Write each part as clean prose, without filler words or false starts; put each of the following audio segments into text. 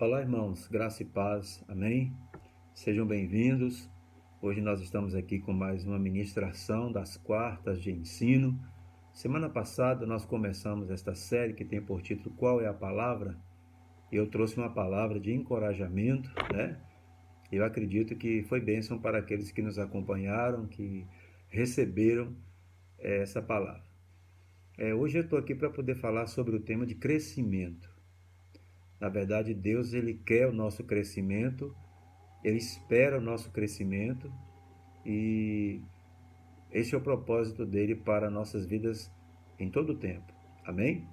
Olá, irmãos, graça e paz, amém? Sejam bem-vindos. Hoje nós estamos aqui com mais uma ministração das quartas de ensino. Semana passada nós começamos esta série que tem por título Qual é a Palavra? E eu trouxe uma palavra de encorajamento, né? Eu acredito que foi bênção para aqueles que nos acompanharam, que receberam essa palavra. Hoje eu estou aqui para poder falar sobre o tema de crescimento. Na verdade, Deus ele quer o nosso crescimento. Ele espera o nosso crescimento e esse é o propósito dele para nossas vidas em todo o tempo. Amém?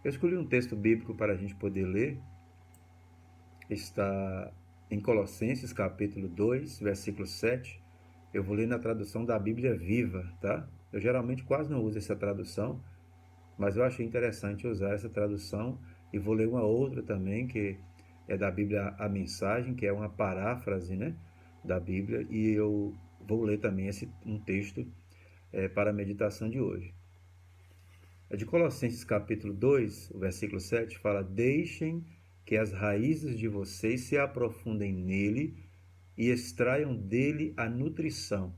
Eu escolhi um texto bíblico para a gente poder ler. Está em Colossenses capítulo 2, versículo 7. Eu vou ler na tradução da Bíblia Viva, tá? Eu geralmente quase não uso essa tradução, mas eu achei interessante usar essa tradução e vou ler uma outra também que é da Bíblia A Mensagem, que é uma paráfrase, né, da Bíblia, e eu vou ler também um texto para a meditação de hoje. É de Colossenses capítulo 2, o versículo 7, fala: Deixem que as raízes de vocês se aprofundem nele e extraiam dele a nutrição.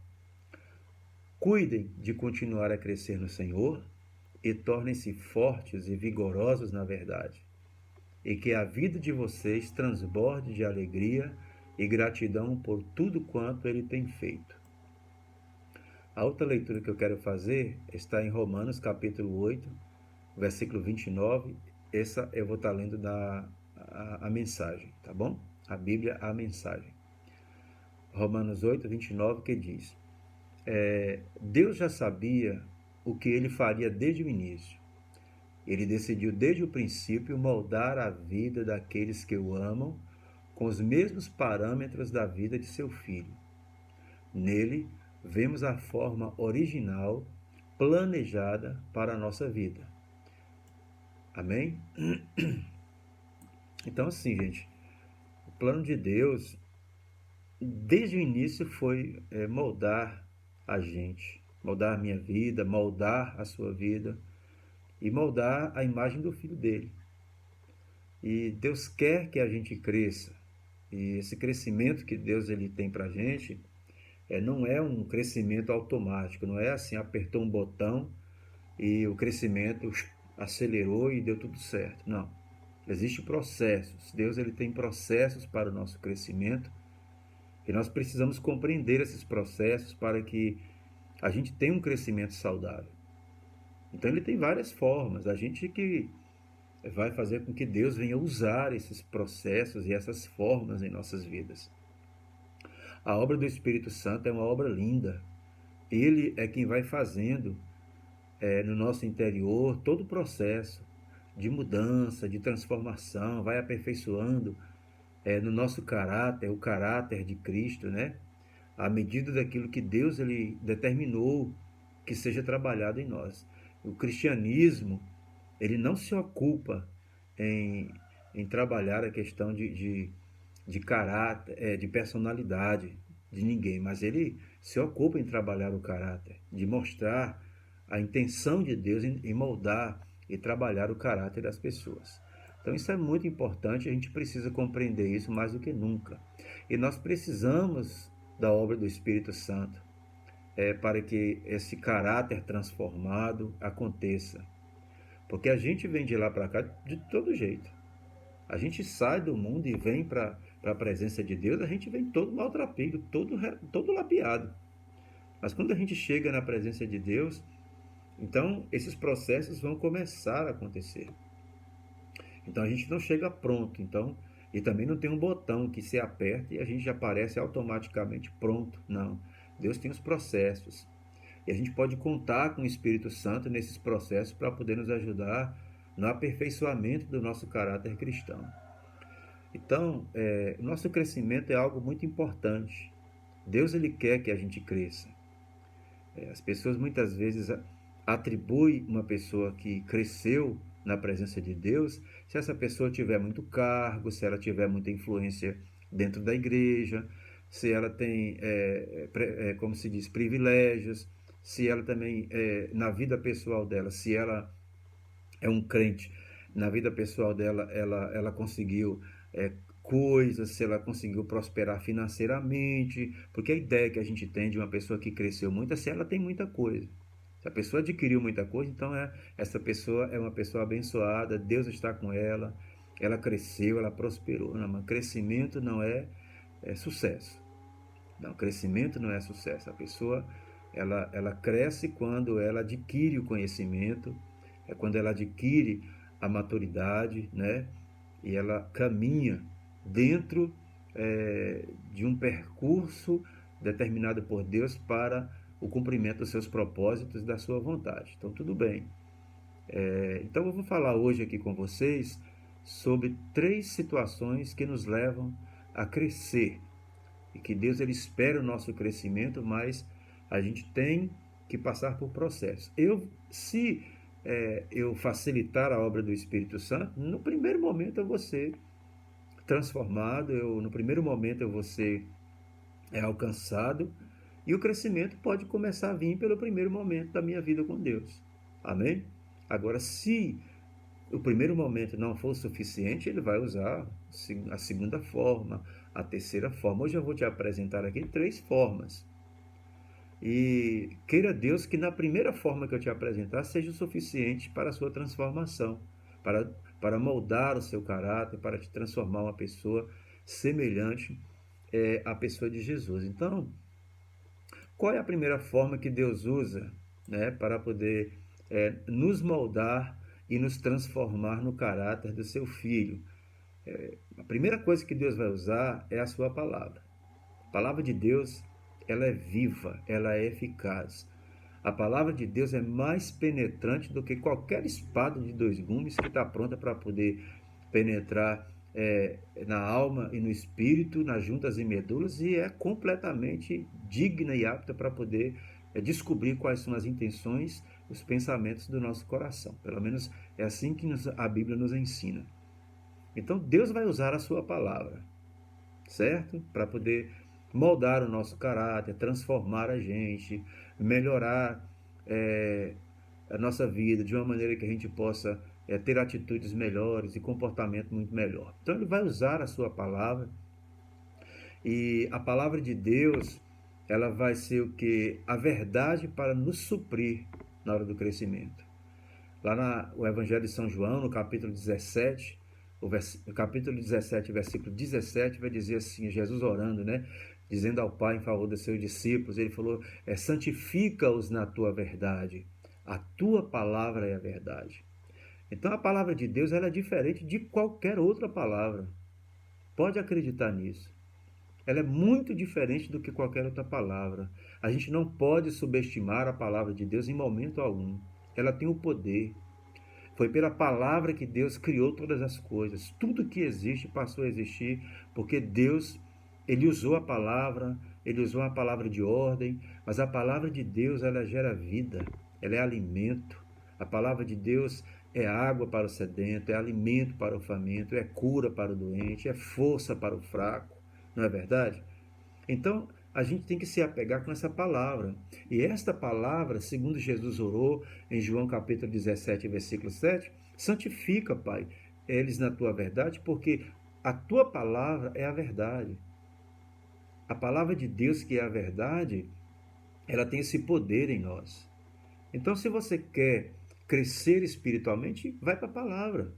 Cuidem de continuar a crescer no Senhor e tornem-se fortes e vigorosos na verdade, e que a vida de vocês transborde de alegria e gratidão por tudo quanto ele tem feito. A outra leitura que eu quero fazer está em Romanos capítulo 8, versículo 29. Essa eu vou estar lendo a mensagem, tá bom? A Bíblia, a mensagem. Romanos 8, 29, que diz: Deus já sabia o que ele faria desde o início. Ele decidiu desde o princípio moldar a vida daqueles que o amam com os mesmos parâmetros da vida de seu filho. Nele, vemos a forma original planejada para a nossa vida. Amém? Então, assim, gente, o plano de Deus, desde o início, foi moldar a gente, moldar a minha vida, moldar a sua vida e moldar a imagem do filho dele. E Deus quer que a gente cresça. E esse crescimento que Deus ele tem para a gente não é um crescimento automático, não é assim, apertou um botão e o crescimento acelerou e deu tudo certo. Não. Existem processos. Deus ele tem processos para o nosso crescimento e nós precisamos compreender esses processos para que a gente tenha um crescimento saudável. Então ele tem várias formas. A gente que vai fazer com que Deus venha usar esses processos e essas formas em nossas vidas. A obra do Espírito Santo é uma obra linda. Ele é quem vai fazendo no nosso interior todo o processo de mudança, de transformação, vai aperfeiçoando no nosso caráter, o caráter de Cristo, né? À medida daquilo que Deus ele determinou que seja trabalhado em nós. O cristianismo, ele não se ocupa em, em trabalhar a questão de caráter, de personalidade de ninguém, mas ele se ocupa em trabalhar o caráter, de mostrar a intenção de Deus em moldar e trabalhar o caráter das pessoas. Então isso é muito importante, a gente precisa compreender isso mais do que nunca. E nós precisamos da obra do Espírito Santo para que esse caráter transformado aconteça. Porque a gente vem de lá para cá de todo jeito. A gente sai do mundo e vem para a presença de Deus, a gente vem todo maltrapilho, todo labiado. Mas quando a gente chega na presença de Deus, então esses processos vão começar a acontecer. Então a gente não chega pronto, então, e também não tem um botão que se aperta e a gente já aparece automaticamente pronto. Não. Deus tem os processos. E a gente pode contar com o Espírito Santo nesses processos para poder nos ajudar no aperfeiçoamento do nosso caráter cristão. Então, o nosso crescimento é algo muito importante. Deus ele quer que a gente cresça. As pessoas muitas vezes atribuem uma pessoa que cresceu na presença de Deus se essa pessoa tiver muito cargo, se ela tiver muita influência dentro da igreja, se ela tem, como se diz, privilégios, se ela também, na vida pessoal dela, se ela é um crente, na vida pessoal dela, ela conseguiu coisas, se ela conseguiu prosperar financeiramente, porque a ideia que a gente tem de uma pessoa que cresceu muito é se ela tem muita coisa. Se a pessoa adquiriu muita coisa, então essa pessoa é uma pessoa abençoada, Deus está com ela cresceu, ela prosperou. Não, mas crescimento não é sucesso. Não, crescimento não é sucesso. A pessoa ela cresce quando ela adquire o conhecimento, é quando ela adquire a maturidade, né? E ela caminha dentro de um percurso determinado por Deus para o cumprimento dos seus propósitos e da sua vontade. Então, tudo bem. Então, eu vou falar hoje aqui com vocês sobre 3 situações que nos levam a crescer. E que Deus ele espera o nosso crescimento, mas a gente tem que passar por processos. Se eu facilitar a obra do Espírito Santo, no primeiro momento eu vou ser transformado, no primeiro momento eu vou ser alcançado, e o crescimento pode começar a vir pelo primeiro momento da minha vida com Deus. Amém? Agora, se o primeiro momento não for suficiente, ele vai usar a segunda forma, a terceira forma. Hoje eu vou te apresentar aqui 3 formas. E queira Deus que na primeira forma que eu te apresentar seja o suficiente para a sua transformação, para moldar o seu caráter, para te transformar uma pessoa semelhante à pessoa de Jesus. Então, qual é a primeira forma que Deus usa, né, para poder nos moldar e nos transformar no caráter do seu filho? A primeira coisa que Deus vai usar é a sua palavra. A palavra de Deus, ela é viva, ela é eficaz. A palavra de Deus é mais penetrante do que qualquer espada de 2 gumes que está pronta para poder penetrar na alma e no espírito, nas juntas e medulas, e é completamente digna e apta para poder descobrir quais são as intenções, os pensamentos do nosso coração. Pelo menos é assim que a Bíblia nos ensina. Então Deus vai usar a sua palavra, certo? Para poder moldar o nosso caráter, transformar a gente, melhorar a nossa vida de uma maneira que a gente possa ter atitudes melhores e comportamento muito melhor. Então ele vai usar a sua palavra, e a palavra de Deus, ela vai ser o que? A verdade para nos suprir na hora do crescimento. Lá no Evangelho de São João, no capítulo 17, o capítulo 17, versículo 17, vai dizer assim, Jesus orando, né? Dizendo ao Pai em favor dos seus discípulos, ele falou, santifica-os na tua verdade, a tua palavra é a verdade. Então a palavra de Deus ela é diferente de qualquer outra palavra. Pode acreditar nisso. Ela é muito diferente do que qualquer outra palavra. A gente não pode subestimar a palavra de Deus em momento algum. Ela tem o poder. Foi pela palavra que Deus criou todas as coisas. Tudo que existe passou a existir porque Deus, ele usou a palavra, ele usou a palavra de ordem, mas a palavra de Deus, ela gera vida, ela é alimento. A palavra de Deus é água para o sedento, é alimento para o faminto, é cura para o doente, é força para o fraco, não é verdade? Então, a gente tem que se apegar com essa palavra. E esta palavra, segundo Jesus orou em João capítulo 17, versículo 7, santifica, Pai, eles na tua verdade, porque a tua palavra é a verdade. A palavra de Deus, que é a verdade, ela tem esse poder em nós. Então, se você quer crescer espiritualmente, vai para a palavra.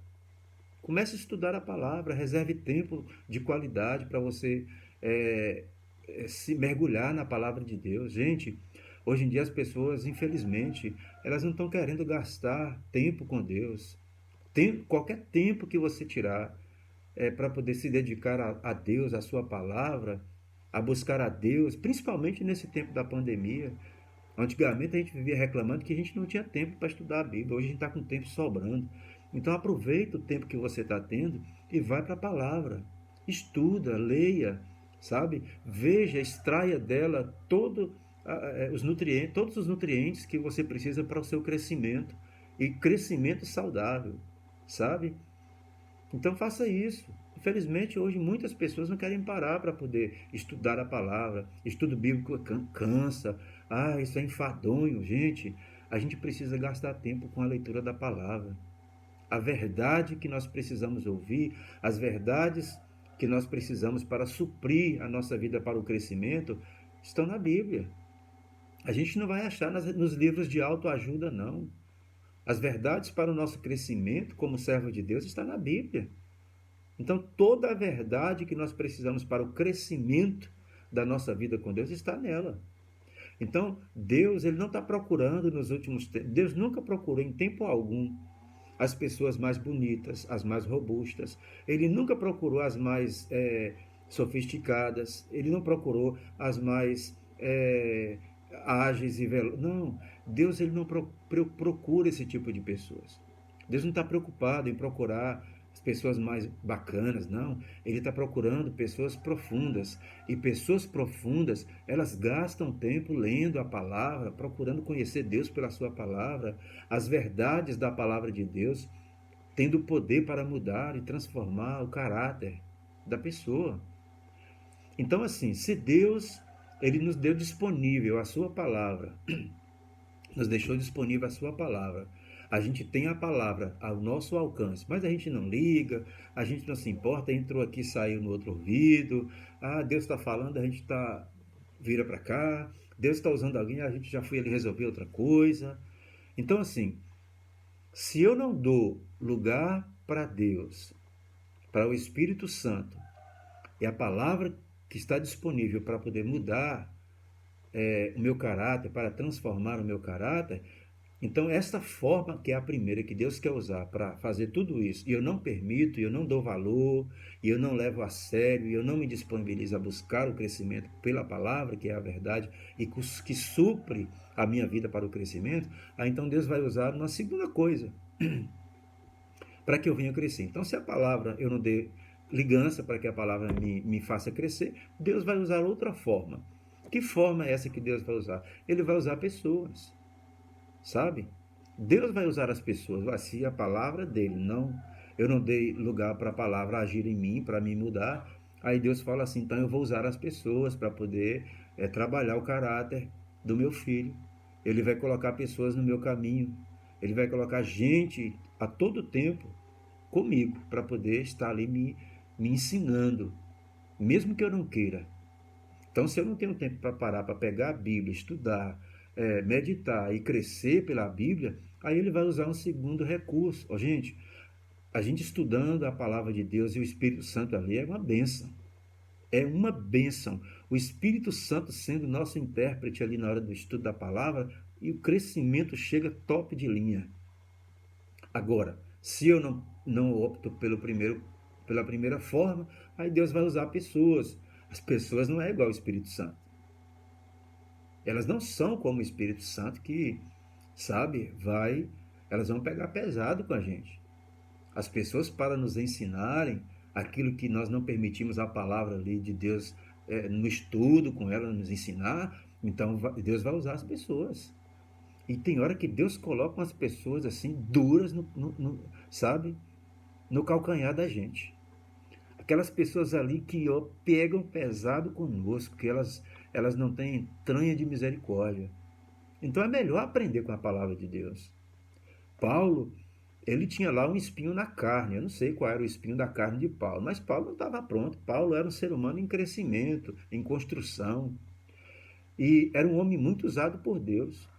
Comece a estudar a palavra, reserve tempo de qualidade para você se mergulhar na palavra de Deus. Gente, hoje em dia as pessoas, infelizmente, elas não estão querendo gastar tempo com Deus. Qualquer tempo que você tirar para poder se dedicar a Deus, a sua palavra, a buscar a Deus, principalmente nesse tempo da pandemia. Antigamente a gente vivia reclamando que a gente não tinha tempo para estudar a Bíblia. Hoje a gente está com tempo sobrando. Então aproveita o tempo que você está tendo e vai para a palavra. Estuda, leia, sabe? Veja, extraia dela todos os nutrientes que você precisa para o seu crescimento. E crescimento saudável, sabe? Então faça isso. Infelizmente, hoje muitas pessoas não querem parar para poder estudar a palavra. Estudo bíblico cansa. Isso é enfadonho. Gente, a gente precisa gastar tempo com a leitura da palavra. A verdade que nós precisamos ouvir, as verdades que nós precisamos para suprir a nossa vida para o crescimento estão na Bíblia. A gente não vai achar nos livros de autoajuda, não. As verdades para o nosso crescimento como servo de Deus está na Bíblia. Então, toda a verdade que nós precisamos para o crescimento da nossa vida com Deus está nela. Então, Deus, ele não está procurando nos últimos tempos, Deus nunca procurou em tempo algum as pessoas mais bonitas, as mais robustas. Ele nunca procurou as mais sofisticadas, ele não procurou as mais ágeis e velozes. Não, Deus ele não procura esse tipo de pessoas. Deus não está preocupado em procurar as pessoas mais bacanas, não. Ele está procurando pessoas profundas. E pessoas profundas, elas gastam tempo lendo a palavra, procurando conhecer Deus pela sua palavra, as verdades da palavra de Deus, tendo poder para mudar e transformar o caráter da pessoa. Então, assim, se Deus ele nos deu disponível a sua palavra, nos deixou disponível a sua palavra, a gente tem a palavra ao nosso alcance, mas a gente não liga, a gente não se importa, entrou aqui, saiu no outro ouvido, Deus está falando, a gente vira para cá, Deus está usando alguém, a gente já foi ali resolver outra coisa. Então, assim, se eu não dou lugar para Deus, para o Espírito Santo, e a palavra que está disponível para poder mudar o meu caráter, para transformar o meu caráter, então esta forma que é a primeira que Deus quer usar para fazer tudo isso, e eu não permito, e eu não dou valor, e eu não levo a sério, e eu não me disponibilizo a buscar o crescimento pela palavra, que é a verdade, e que supre a minha vida para o crescimento, aí então Deus vai usar uma segunda coisa, para que eu venha crescer. Então se a palavra eu não dei ligança para que a palavra me faça crescer, Deus vai usar outra forma. Que forma é essa que Deus vai usar? Ele vai usar pessoas, sabe? Deus vai usar as pessoas, se a palavra dele eu não dei lugar para a palavra agir em mim, para me mudar, aí Deus fala assim, então eu vou usar as pessoas para poder trabalhar o caráter do meu filho. Ele vai colocar pessoas no meu caminho, ele vai colocar gente a todo tempo comigo, para poder estar ali me ensinando, mesmo que eu não queira. Então, se eu não tenho tempo para parar, para pegar a Bíblia, estudar, meditar e crescer pela Bíblia, aí ele vai usar um segundo recurso. Gente, a gente estudando a palavra de Deus e o Espírito Santo ali é uma bênção. É uma bênção. O Espírito Santo sendo nosso intérprete ali na hora do estudo da palavra, e o crescimento chega top de linha. Agora, se eu não opto pela primeira forma, aí Deus vai usar pessoas. As pessoas não é igual ao Espírito Santo. Elas não são como o Espírito Santo que, sabe, elas vão pegar pesado com a gente. As pessoas, para nos ensinarem aquilo que nós não permitimos a palavra ali de Deus no estudo com ela nos ensinar, então Deus vai usar as pessoas. E tem hora que Deus coloca umas pessoas assim, duras, sabe, no calcanhar da gente. Aquelas pessoas ali que pegam pesado conosco, que elas não têm entranha de misericórdia. Então é melhor aprender com a palavra de Deus. Paulo, ele tinha lá um espinho na carne. Eu não sei qual era o espinho da carne de Paulo, mas Paulo não estava pronto. Paulo era um ser humano em crescimento, em construção. E era um homem muito usado por Deus.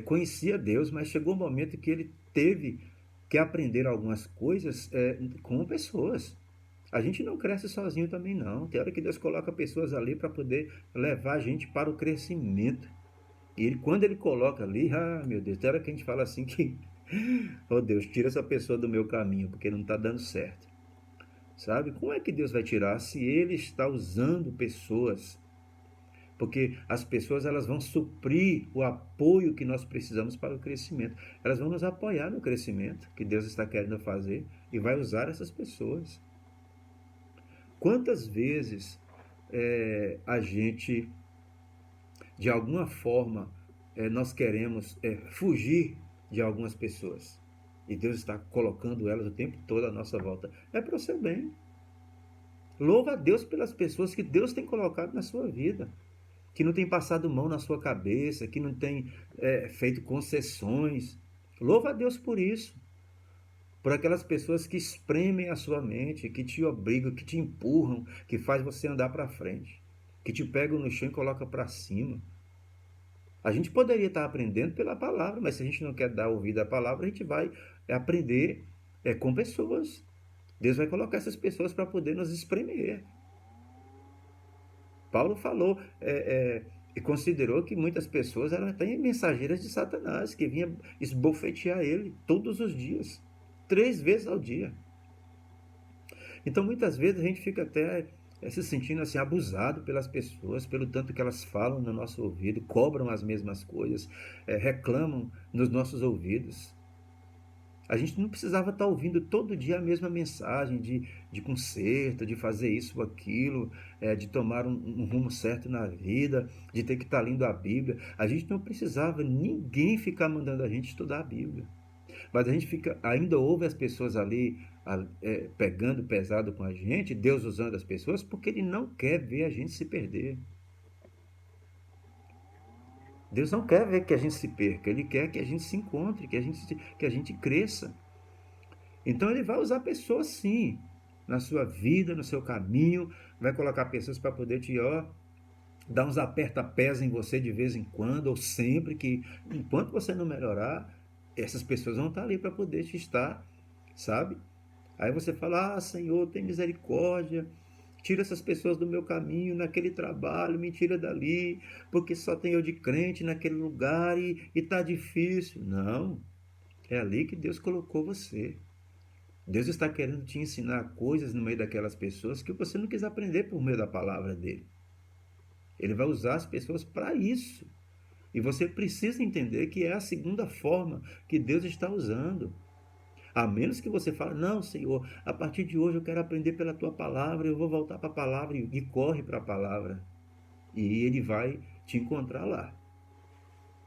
Conhecia Deus, mas chegou um momento que ele teve que aprender algumas coisas com pessoas. A gente não cresce sozinho também, não. Tem hora que Deus coloca pessoas ali para poder levar a gente para o crescimento. E quando ele coloca ali, meu Deus, tem hora que a gente fala assim que, oh Deus, tira essa pessoa do meu caminho, porque não está dando certo. Sabe? Como é que Deus vai tirar se ele está usando pessoas? Porque as pessoas elas vão suprir o apoio que nós precisamos para o crescimento. Elas vão nos apoiar no crescimento que Deus está querendo fazer e vai usar essas pessoas. Quantas vezes a gente, de alguma forma, nós queremos fugir de algumas pessoas e Deus está colocando elas o tempo todo à nossa volta. É para o seu bem. Louva a Deus pelas pessoas que Deus tem colocado na sua vida, que não tem passado mão na sua cabeça, que não tem feito concessões. Louva a Deus por isso. por aquelas pessoas que espremem a sua mente, que te obrigam, que te empurram, que faz você andar para frente, que te pegam no chão e colocam para cima. A gente poderia estar aprendendo pela palavra, mas se a gente não quer dar ouvido à palavra, a gente vai aprender com pessoas. Deus vai colocar essas pessoas para poder nos espremer. Paulo falou e considerou que muitas pessoas eram até mensageiras de Satanás, que vinha esbofetear ele todos os dias, 3 vezes ao dia. Então, muitas vezes a gente fica até se sentindo assim abusado pelas pessoas, pelo tanto que elas falam no nosso ouvido, cobram as mesmas coisas, reclamam nos nossos ouvidos. A gente não precisava estar ouvindo todo dia a mesma mensagem de conserto, de fazer isso ou aquilo, de tomar um rumo certo na vida, de ter que estar lendo a Bíblia. A gente não precisava ninguém ficar mandando a gente estudar a Bíblia. Mas a gente ainda ouve as pessoas ali pegando pesado com a gente, Deus usando as pessoas, porque Ele não quer ver a gente se perder. Deus não quer ver que a gente se perca, Ele quer que a gente se encontre, que a gente cresça. Então Ele vai usar pessoas sim, na sua vida, no seu caminho, vai colocar pessoas para poder te dar uns aperta-pés em você de vez em quando, ou sempre, que enquanto você não melhorar, essas pessoas vão estar ali para poder te estar, sabe? Aí você fala, Senhor, tem misericórdia, tira essas pessoas do meu caminho, naquele trabalho, me tira dali, porque só tem eu de crente naquele lugar e tá difícil. Não, é ali que Deus colocou você. Deus está querendo te ensinar coisas no meio daquelas pessoas que você não quis aprender por meio da palavra dele. Ele vai usar as pessoas para isso. E você precisa entender que é a segunda forma que Deus está usando. A menos que você fale, não, Senhor, a partir de hoje eu quero aprender pela tua palavra, eu vou voltar para a palavra e corre para a palavra. E Ele vai te encontrar lá.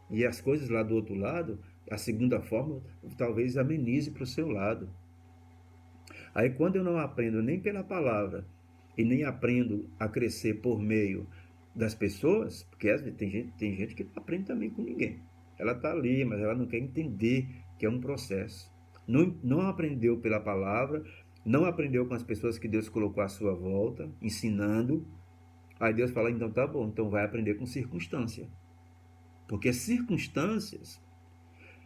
E as coisas lá do outro lado, a segunda forma, talvez amenize para o seu lado. Aí quando eu não aprendo nem pela palavra e nem aprendo a crescer por meio das pessoas, porque tem gente que não aprende também com ninguém. Ela está ali, mas ela não quer entender que é um processo. Não aprendeu pela palavra, não aprendeu com as pessoas que Deus colocou à sua volta, ensinando. Aí Deus fala, então tá bom, então vai aprender com circunstância. Porque circunstâncias,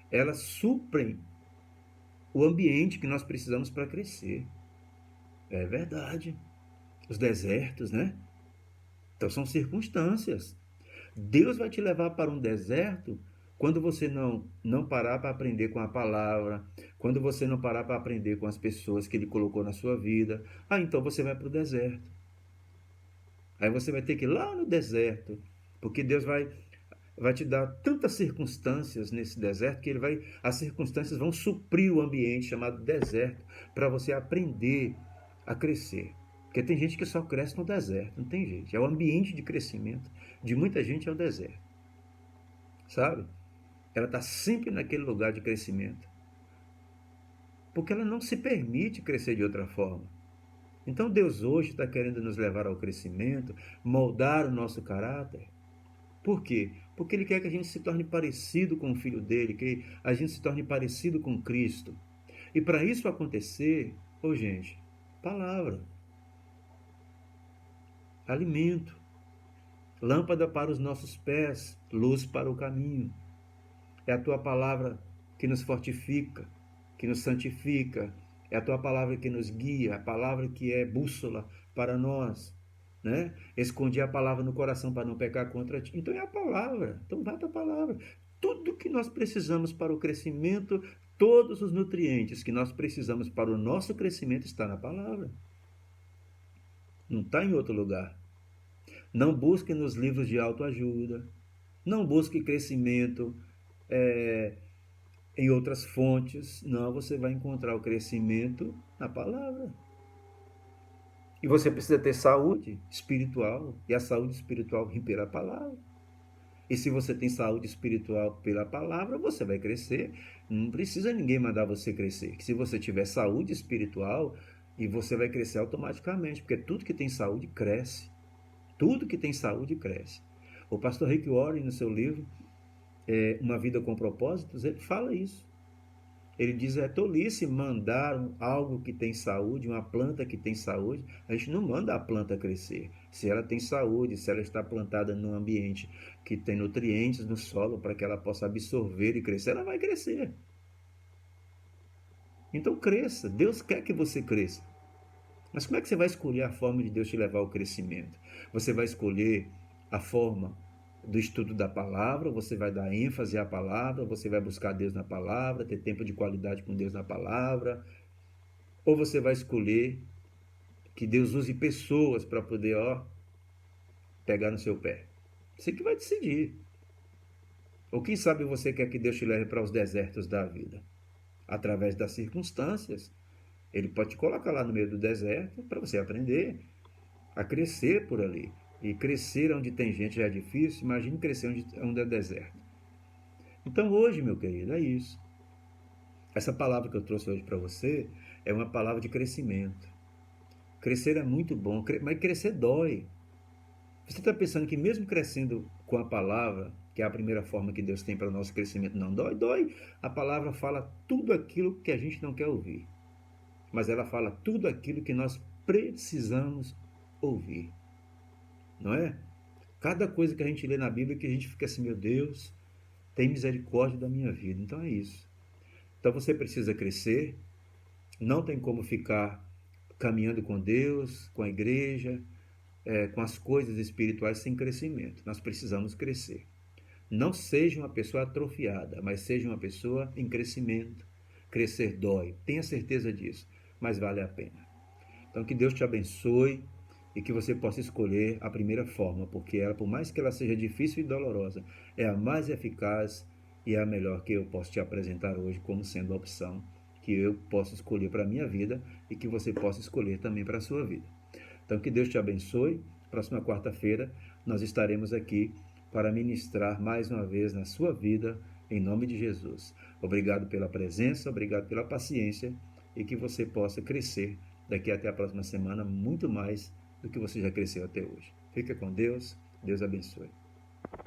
elas suprem o ambiente que nós precisamos para crescer. É verdade. Os desertos, né? Então são circunstâncias. Deus vai te levar para um deserto quando você não parar para aprender com a palavra, quando você não parar para aprender com as pessoas que Ele colocou na sua vida. Então você vai para o deserto. Aí você vai ter que ir lá no deserto, porque Deus vai te dar tantas circunstâncias nesse deserto que as circunstâncias vão suprir o ambiente chamado deserto para você aprender a crescer. Porque tem gente que só cresce no deserto, não tem jeito. É o ambiente de crescimento de muita gente é o deserto. Sabe? Ela está sempre naquele lugar de crescimento. Porque ela não se permite crescer de outra forma. Então Deus hoje está querendo nos levar ao crescimento, moldar o nosso caráter. Por quê? Porque Ele quer que a gente se torne parecido com o Filho dele, que a gente se torne parecido com Cristo. E para isso acontecer, gente, palavra, alimento, lâmpada para os nossos pés, luz para o caminho. É a tua palavra que nos fortifica, que nos santifica. É a tua palavra que nos guia, a palavra que é bússola para nós. Né? Escondi a palavra no coração para não pecar contra ti. Então é a palavra. Então vai para a palavra. Tudo que nós precisamos para o crescimento, todos os nutrientes que nós precisamos para o nosso crescimento está na palavra. Não está em outro lugar. Não busque nos livros de autoajuda. Não busque crescimento em outras fontes. Não, você vai encontrar o crescimento na palavra. E você precisa ter saúde espiritual. E a saúde espiritual vem pela palavra. E se você tem saúde espiritual pela palavra, você vai crescer. Não precisa ninguém mandar você crescer. Que se você tiver saúde espiritual, e você vai crescer automaticamente. Porque tudo que tem saúde cresce. Tudo que tem saúde cresce. O pastor Rick Warren, no seu livro Uma Vida com Propósitos, ele fala isso. Ele diz, é tolice mandar algo que tem saúde, uma planta que tem saúde. A gente não manda a planta crescer. Se ela tem saúde, se ela está plantada num ambiente que tem nutrientes no solo para que ela possa absorver e crescer, ela vai crescer. Então cresça. Deus quer que você cresça. Mas como é que você vai escolher a forma de Deus te levar ao crescimento? Você vai escolher a forma do estudo da palavra, você vai dar ênfase à palavra, você vai buscar Deus na palavra, ter tempo de qualidade com Deus na palavra, ou você vai escolher que Deus use pessoas para poder, pegar no seu pé. Você que vai decidir. Ou quem sabe você quer que Deus te leve para os desertos da vida? Através das circunstâncias. Ele pode te colocar lá no meio do deserto para você aprender a crescer por ali. E crescer onde tem gente já é difícil, imagine crescer onde é deserto. Então hoje, meu querido, é isso. Essa palavra que eu trouxe hoje para você é uma palavra de crescimento. Crescer é muito bom, mas crescer dói. Você está pensando que mesmo crescendo com a palavra, que é a primeira forma que Deus tem para o nosso crescimento, não dói? Dói. A palavra fala tudo aquilo que a gente não quer ouvir. Mas ela fala tudo aquilo que nós precisamos ouvir. Não é? Cada coisa que a gente lê na Bíblia que a gente fica assim, meu Deus, tem misericórdia da minha vida. Então é isso. Então você precisa crescer, não tem como ficar caminhando com Deus, com a igreja, com as coisas espirituais sem crescimento. Nós precisamos crescer. Não seja uma pessoa atrofiada, mas seja uma pessoa em crescimento. Crescer dói, tenha certeza disso, mas vale a pena. Então que Deus te abençoe e que você possa escolher a primeira forma, porque ela, por mais que ela seja difícil e dolorosa, é a mais eficaz e é a melhor que eu posso te apresentar hoje como sendo a opção que eu posso escolher para a minha vida e que você possa escolher também para a sua vida. Então que Deus te abençoe. Próxima quarta-feira nós estaremos aqui para ministrar mais uma vez na sua vida, em nome de Jesus. Obrigado pela presença, obrigado pela paciência e que você possa crescer daqui até a próxima semana muito mais do que você já cresceu até hoje. Fica com Deus, Deus abençoe.